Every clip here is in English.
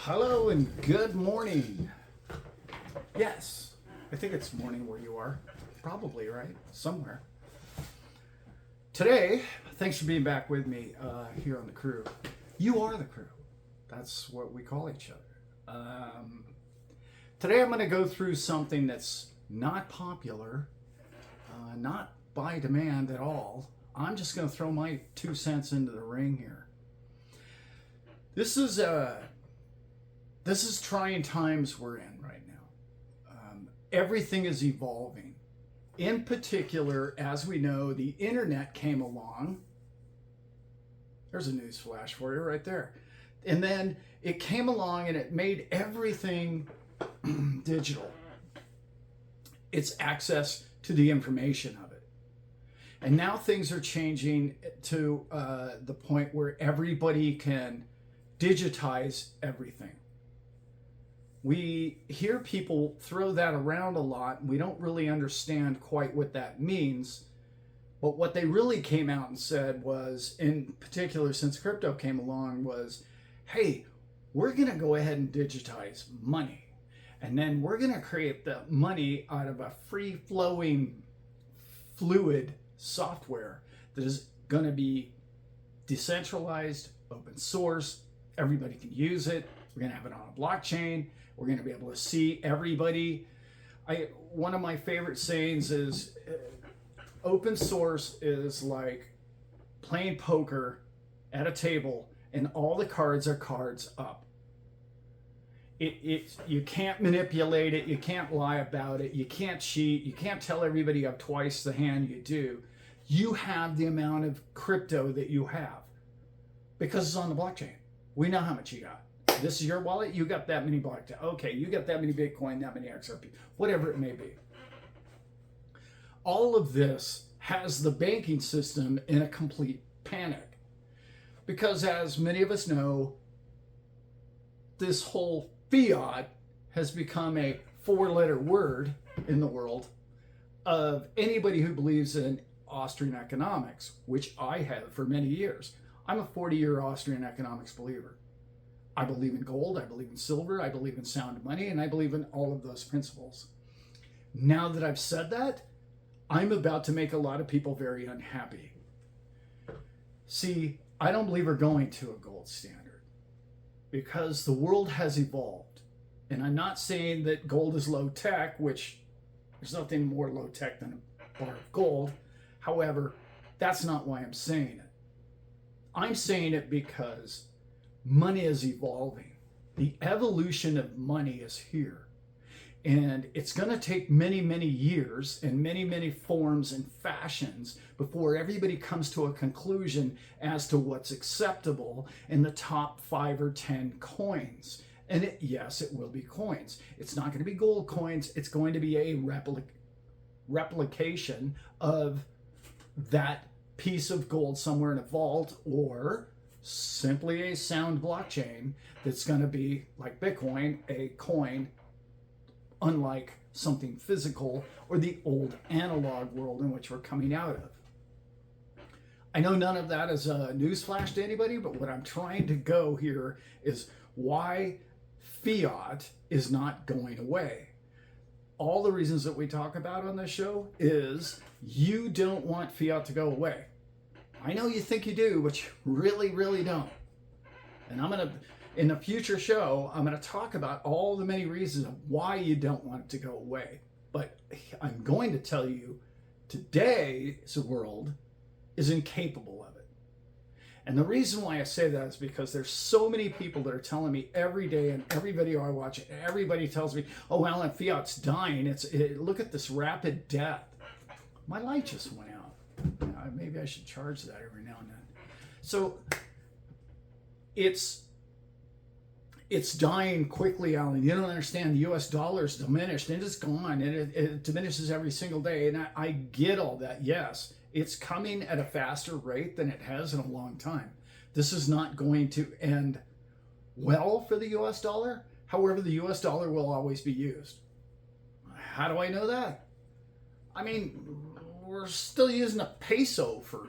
Hello and good morning. Yes, I think it's morning where you are. Probably, right? Somewhere. Today, thanks for being back with me here on the crew. You are the crew. That's what we call each other. Today I'm going to go through something that's not popular, not by demand at all. I'm just going to throw my 2 cents into the ring here. This is trying times we're in right now. Everything is evolving. In particular, as we know, the internet came along. There's a news flash for you right there. And then it came along and it made everything digital. It's access to the information of it. And now things are changing to the point where everybody can digitize everything. We hear people throw that around a lot. We don't really understand quite what that means. But what they really came out and said was, in particular since crypto came along, was, hey, we're going to go ahead and digitize money. And then we're going to create the money out of a free-flowing, fluid software that is going to be decentralized, open source. Everybody can use it. We're going to have it on a blockchain. We're going to be able to see everybody. One of my favorite sayings is open source is like playing poker at a table and all the cards are cards up. You can't manipulate it. You can't lie about it. You can't cheat. You can't tell everybody you have twice the hand you do. You have the amount of crypto that you have because it's on the blockchain. We know how much you got. This is your wallet. You got that many blockchain. Okay, you got that many Bitcoin, that many XRP, whatever it may be. All of this has the banking system in a complete panic. Because as many of us know, this whole fiat has become a 4-letter word in the world of anybody who believes in Austrian economics, which I have for many years. I'm a 40-year Austrian economics believer. I believe in gold, I believe in silver, I believe in sound money, and I believe in all of those principles. Now that I've said that, I'm about to make a lot of people very unhappy. See, I don't believe we're going to a gold standard because the world has evolved. And I'm not saying that gold is low tech, which there's nothing more low tech than a bar of gold. However, that's not why I'm saying it. I'm saying it because money is evolving. The evolution of money is here. And it's going to take many, many years and many, many forms and fashions before everybody comes to a conclusion as to what's acceptable in the top 5 or 10 coins. And yes, it will be coins. It's not going to be gold coins. It's going to be a replication of that piece of gold somewhere in a vault, or simply a sound blockchain that's going to be like Bitcoin, a coin, unlike something physical or the old analog world in which we're coming out of. I know none of that is a newsflash to anybody, but what I'm trying to go here is why fiat is not going away. All the reasons that we talk about on this show is you don't want fiat to go away. I know you think you do, but you really, really don't. And in a future show, I'm going to talk about all the many reasons of why you don't want it to go away. But I'm going to tell you today's world is incapable of it. And the reason why I say that is because there's so many people that are telling me every day in every video I watch, everybody tells me, oh, Allan, fiat's dying. Look at this rapid death. My light just went out. Maybe I should charge that every now and then. So it's dying quickly, Allan. You don't understand. The US dollar is diminished and it's gone, and it diminishes every single day. And I get all that. Yes, it's coming at a faster rate than it has in a long time. This is not going to end well for the US dollar. However, the US dollar will always be used. How do I know that? I mean, we're still using a peso for,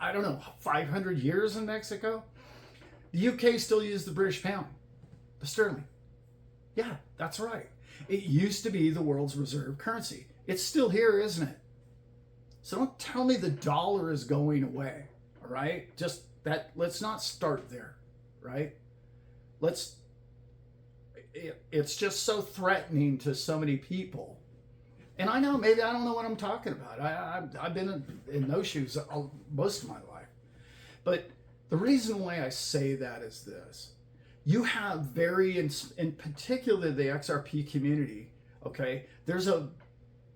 I don't know, 500 years in Mexico. The UK still uses the British pound. sterling. Yeah, that's right. It used to be the world's reserve currency. It's still here, isn't it? So don't tell me the dollar is going away, all right? Just that, let's not start there, right? It's just so threatening to so many people. And I know, maybe I don't know what I'm talking about. I've been in those shoes most of my life. But the reason why I say that is this. You have in particular the XRP community, okay? There's a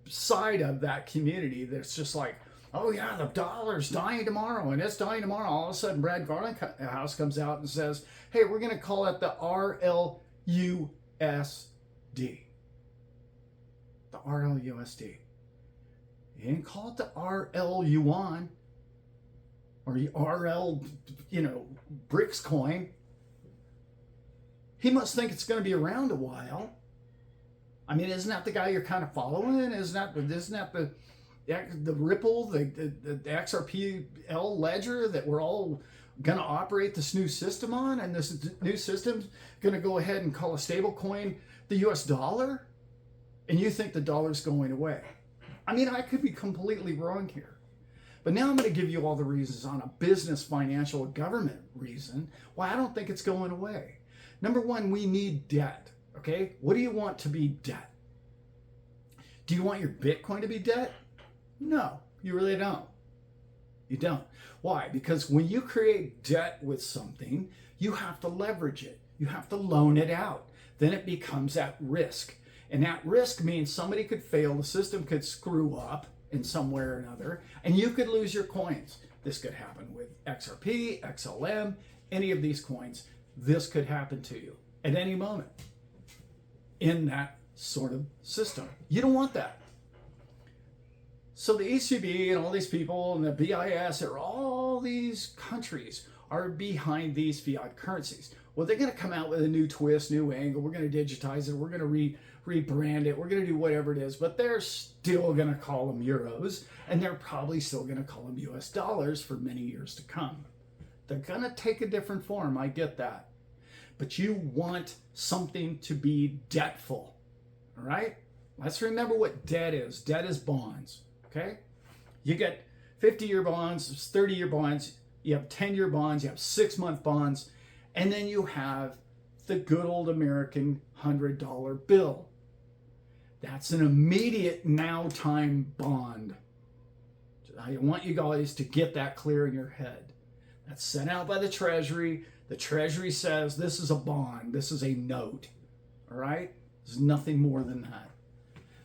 side of that community that's just like, oh yeah, the dollar's dying tomorrow and it's dying tomorrow. All of a sudden Brad Garlinghouse comes out and says, hey, we're going to call it the RLUSD. The RLUSD. He didn't call it the RL Yuan or RL, BRICS coin. He must think it's going to be around a while. I mean, isn't that the guy you're kind of following? Isn't that the Ripple, the XRPL ledger that we're all going to operate this new system on? And this new system's going to go ahead and call a stable coin the US dollar? And you think the dollar's going away? I mean, I could be completely wrong here. But now I'm going to give you all the reasons on a business, financial, government reason why I don't think it's going away. Number one, we need debt. Okay? What do you want to be debt? Do you want your Bitcoin to be debt? No, you really don't. You don't. Why? Because when you create debt with something, you have to leverage it. You have to loan it out. Then it becomes at risk. And that risk means somebody could fail, the system could screw up in some way or another, and you could lose your coins. This could happen with XRP, XLM, any of these coins. This could happen to you at any moment in that sort of system. You don't want that. So the ECB and all these people and the BIS or all these countries are behind these fiat currencies. Well, they're going to come out with a new twist, new angle. We're going to digitize it. We're going to rebrand it. We're going to do whatever it is. But they're still going to call them euros. And they're probably still going to call them US dollars for many years to come. They're going to take a different form. I get that. But you want something to be debtful. All right? Let's remember what debt is. Debt is bonds. Okay? You get 50-year bonds, 30-year bonds. You have 10-year bonds. You have 6-month bonds. And then you have the good old American $100 bill. That's an immediate now time bond. I want you guys to get that clear in your head. That's sent out by the Treasury. The Treasury says this is a bond. This is a note. All right? There's nothing more than that.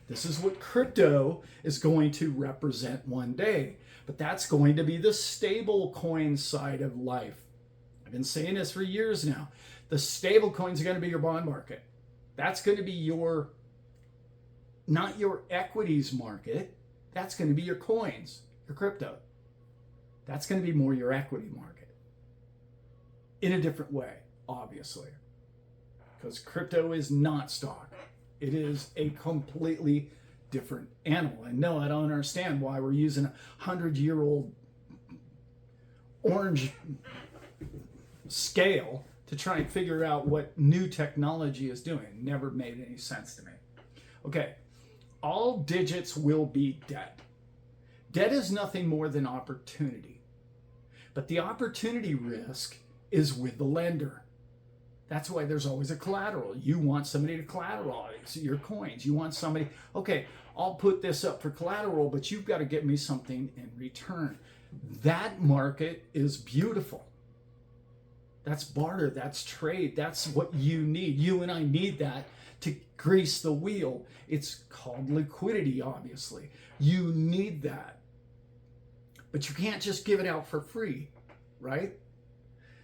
This is what crypto is going to represent one day. But that's going to be the stable coin side of life. I've been saying this for years now. The stable coins are going to be your bond market. That's going to be not your equities market. That's going to be your coins, your crypto. That's going to be more your equity market. In a different way, obviously. Because crypto is not stock. It is a completely different animal. And no, I don't understand why we're using a 100-year-old orange scale to try and figure out what new technology is doing. Never made any sense to me. Okay, all digits will be debt. Debt is nothing more than opportunity. But the opportunity risk is with the lender. That's why there's always a collateral. You want somebody to collateralize your coins. You want somebody, okay, I'll put this up for collateral, but you've got to get me something in return. That market is beautiful. That's barter, that's trade, that's what you need. You and I need that to grease the wheel. It's called liquidity, obviously. You need that. But you can't just give it out for free, right?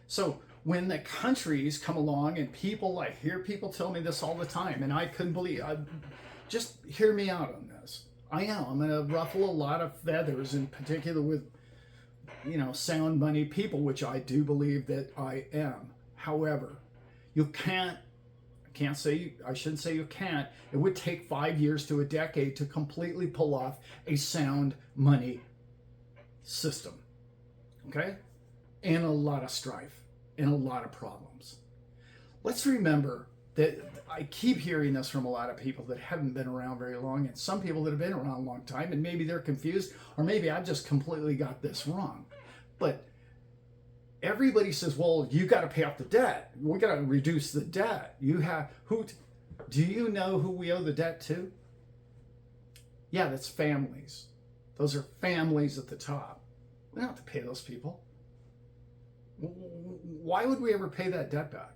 So when the countries come along and I hear people tell me this all the time, and I couldn't believe, just hear me out on this. I know, I'm going to ruffle a lot of feathers, in particular with sound money people, which I do believe that I am. However, I shouldn't say you can't. It would take 5 years to a decade to completely pull off a sound money system. Okay? And a lot of strife and a lot of problems. let's remember that I keep hearing this from a lot of people that haven't been around very long, and some people that have been around a long time, and maybe they're confused, or maybe I've just completely got this wrong. But everybody says, well, you got to pay off the debt. We got to reduce the debt. Do you know who we owe the debt to? Yeah, that's families. Those are families at the top. We don't have to pay those people. Why would we ever pay that debt back?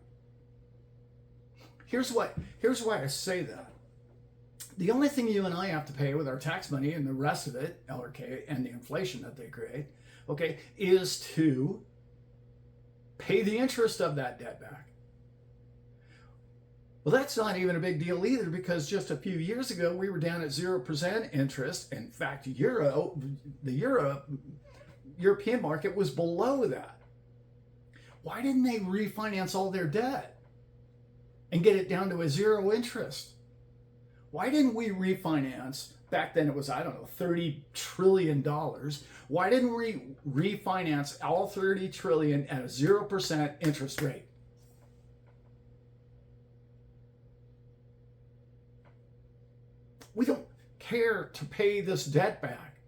Here's why I say that. The only thing you and I have to pay with our tax money and the rest of it, LRK, and the inflation that they create, okay, is to pay the interest of that debt back. Well, that's not even a big deal either, because just a few years ago, we were down at 0% interest. In fact, the European market was below that. Why didn't they refinance all their debt and get it down to a zero interest? Why didn't we refinance? Back then it was, I don't know, $30 trillion. Why didn't we refinance all 30 trillion at a 0% interest rate? We don't care to pay this debt back.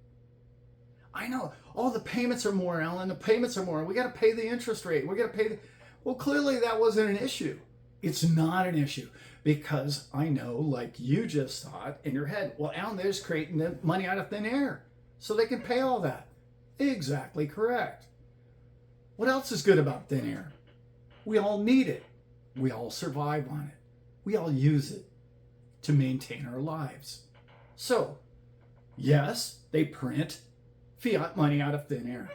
I know, oh, the payments are more, Alan, the payments are more. We got to pay the interest rate. We got to pay well, clearly that wasn't an issue. It's not an issue, because I know, like you just thought in your head, well, Alan, they're just creating the money out of thin air so they can pay all that. Exactly correct. What else is good about thin air? We all need it. We all survive on it. We all use it to maintain our lives. So, yes, they print fiat money out of thin air.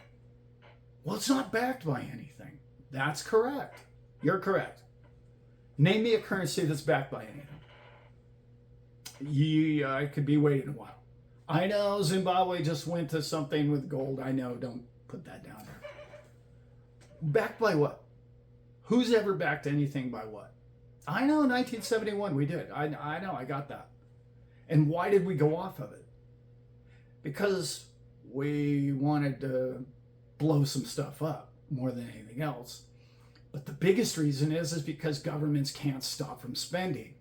Well, it's not backed by anything. That's correct. You're correct. Name me a currency that's backed by anything. I could be waiting a while. I know Zimbabwe just went to something with gold. I know, don't put that down there. Backed by what? Who's ever backed anything by what? I know, 1971 we did. I know, I got that. And why did we go off of it? Because we wanted to blow some stuff up more than anything else. But the biggest reason is because governments can't stop from spending.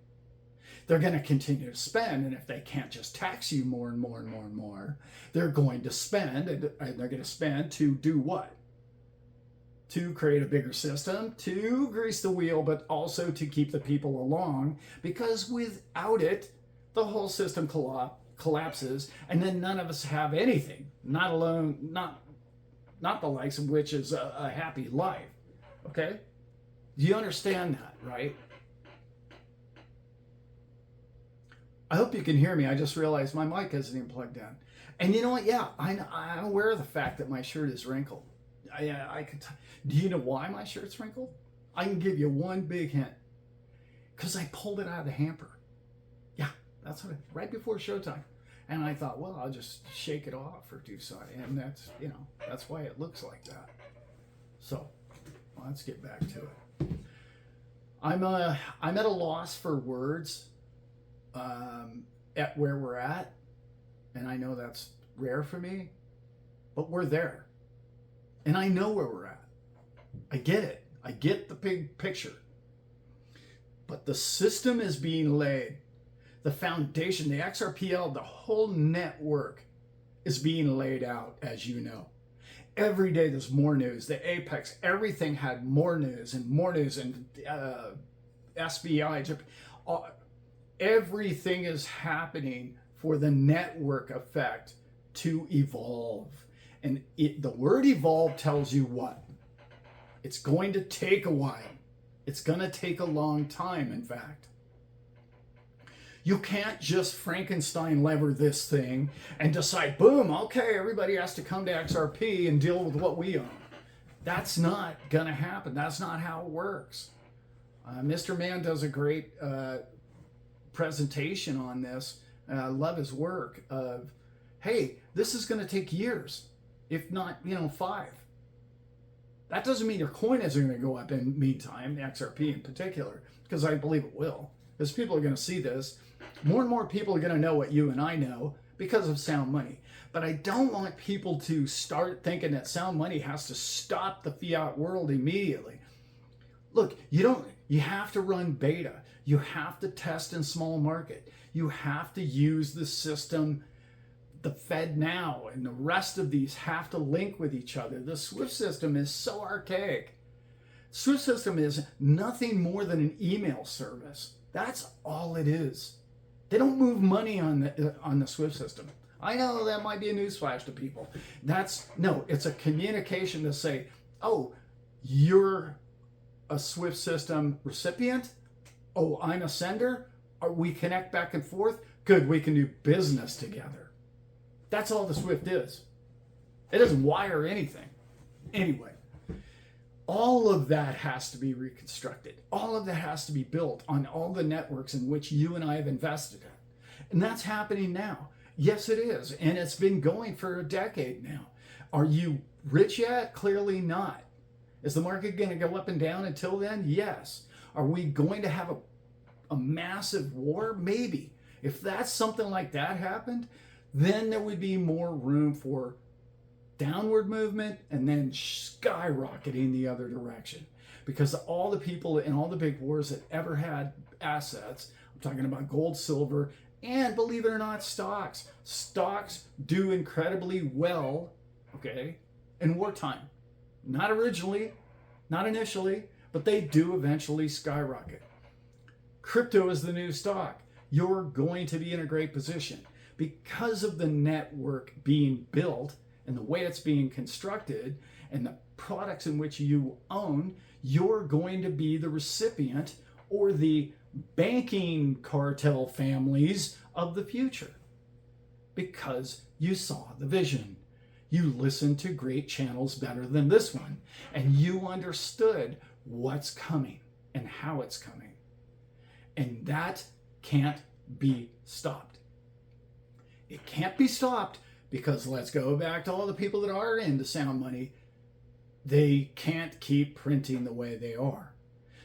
They're going to continue to spend, and if they can't just tax you more and more and more and more, they're going to spend, and they're going to spend to do what? To create a bigger system, to grease the wheel, but also to keep the people along, because without it, the whole system collapses, and then none of us have anything, not the likes of which is a happy life. Okay? Do you understand that, right? I hope you can hear me. I just realized my mic isn't even plugged in. And you know what? Yeah, I'm aware of the fact that my shirt is wrinkled. Do you know why my shirt's wrinkled? I can give you one big hint. Because I pulled it out of the hamper. Yeah, that's what right before showtime. And I thought, well, I'll just shake it off or do something. And that's why it looks like that. So, let's get back to it. I'm at a loss for words at where we're at. And I know that's rare for me, but we're there. And I know where we're at. I get it. I get the big picture. But the system is being laid. The foundation, the XRPL, the whole network is being laid out, as you know. Every day there's more news. The Apex, everything had more news and more news. And SBI, everything is happening for the network effect to evolve. And the word evolve tells you what? It's going to take a while. It's going to take a long time, in fact. You can't just Frankenstein lever this thing and decide, boom, okay, everybody has to come to XRP and deal with what we own. That's not going to happen. That's not how it works. Mr. Mann does a great presentation on this. And I love his work of, hey, this is going to take years, if not, 5. That doesn't mean your coin isn't going to go up in the meantime, XRP in particular, because I believe it will. Because people are going to see this. More and more people are going to know what you and I know because of sound money. But I don't want people to start thinking that sound money has to stop the fiat world immediately. Look, you You have to run beta. You have to test in small market. You have to use the system. The FedNow and the rest of these have to link with each other. The SWIFT system is so archaic. SWIFT system is nothing more than an email service. That's all it is. They don't move money on the SWIFT system. I know that might be a newsflash to people. No, it's a communication to say, oh, you're a SWIFT system recipient. Oh, I'm a sender. We connect back and forth. Good, we can do business together. That's all the SWIFT is. It doesn't wire anything. Anyway, all of that has to be reconstructed. All of that has to be built on all the networks in which you and I have invested in. And that's happening now. Yes, it is. And it's been going for a decade now. Are you rich yet? Clearly not. Is the market going to go up and down until then? Yes. Are we going to have a massive war? Maybe. If that's something like that happened, then there would be more room for downward movement and then skyrocketing the other direction. Because all the people in all the big wars that ever had assets, I'm talking about gold, silver, and believe it or not, stocks. Stocks do incredibly well, okay, in wartime. Not originally, not initially, but they do eventually skyrocket. Crypto is the new stock. You're going to be in a great position. Because of the network being built and the way it's being constructed and the products in which you own, you're going to be the recipient or the banking cartel families of the future. Because you saw the vision. You listened to great channels better than this one, and you understood what's coming and how it's coming. And that can't be stopped. It can't be stopped because let's go back to all the people that are into sound money. They can't keep printing the way they are.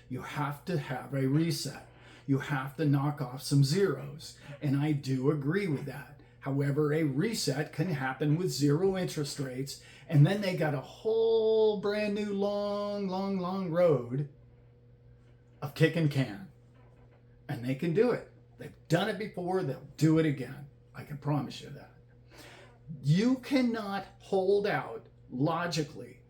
You have to have a reset. You have to knock off some zeros. And I do agree with that. However, a reset can happen with zero interest rates. And then they got a whole brand new long road of kick and can. And they can do it. They've done it before. They'll do it again. I can promise you that. You cannot hold out logically,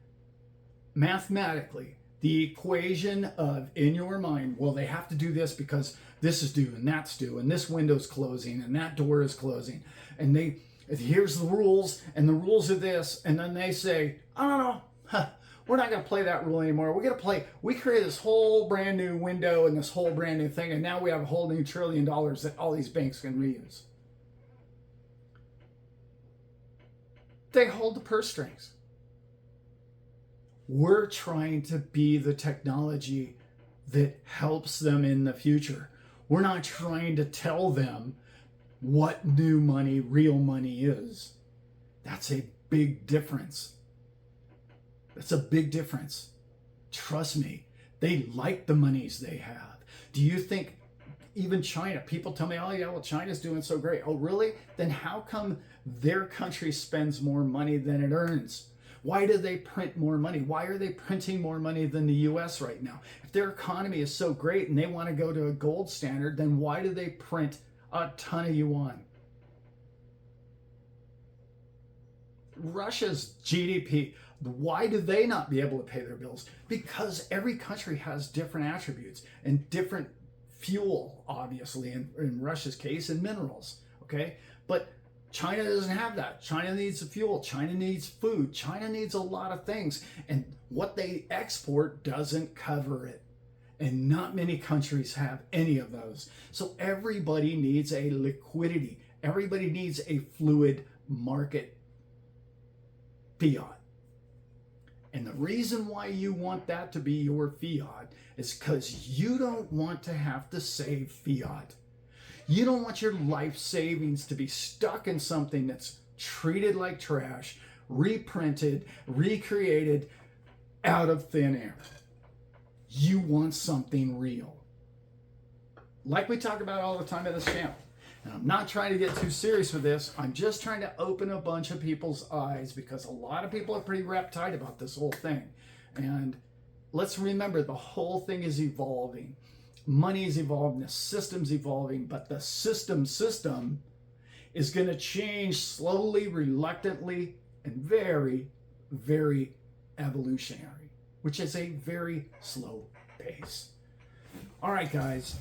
mathematically, the equation of in your mind, well, they have to do this because this is due and that's due and this window's closing and that door is closing. And here's the rules and the rules are this. And then they say, oh, no, we're not going to play that rule anymore. We create this whole brand new window and this whole brand new thing. And now we have a whole new $1 trillion that all these banks can reuse. They hold the purse strings. We're trying to be the technology that helps them in the future. We're not trying to tell them what new money, real money is. That's a big difference. That's a big difference. Trust me, they like the monies they have. Do you think even China, people tell me, oh yeah, well, China's doing so great. Oh, really? Then how come their country spends more money than it earns? Why do they print more money? Why are they printing more money than the US right now? If their economy is so great and they want to go to a gold standard, then why do they print a ton of yuan? Russia's GDP, why do they not be able to pay their bills? Because every country has different attributes and different fuel, obviously, in Russia's case, and minerals, okay? But China doesn't have that. China needs the fuel. China needs food. China needs a lot of things. And what they export doesn't cover it. And not many countries have any of those. So everybody needs a liquidity. Everybody needs a fluid market fiat. And the reason why you want that to be your fiat is because you don't want to have to save fiat. You don't want your life savings to be stuck in something that's treated like trash, reprinted, recreated out of thin air. You want something real. Like we talk about all the time at this channel. And I'm not trying to get too serious with this. I'm just trying to open a bunch of people's eyes because a lot of people are pretty uptight about this whole thing. And let's remember the whole thing is evolving. Money is evolving, the system's evolving, but the system is going to change slowly, reluctantly, and very, very evolutionary, which is a very slow pace. All right, guys.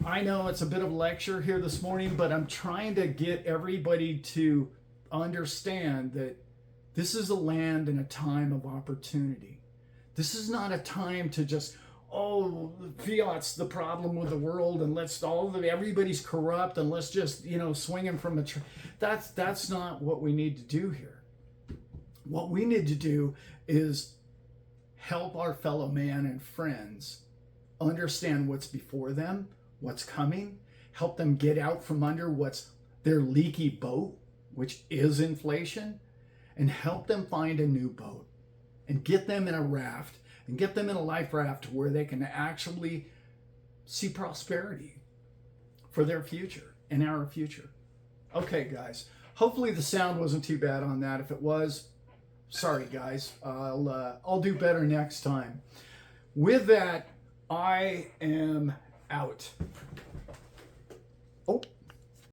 I know it's a bit of a lecture here this morning, but I'm trying to get everybody to understand that this is a land and a time of opportunity. This is not a time to just, oh, fiat's the problem with the world, and everybody's corrupt, and let's just, swing them from a tree. That's not what we need to do here. What we need to do is help our fellow man and friends understand what's before them, what's coming, help them get out from under what's their leaky boat, which is inflation, and help them find a new boat and get them in a raft and get them in a life raft where they can actually see prosperity for their future and our future. Okay, guys. Hopefully the sound wasn't too bad on that. If it was, sorry, guys. I'll do better next time. With that, I am out.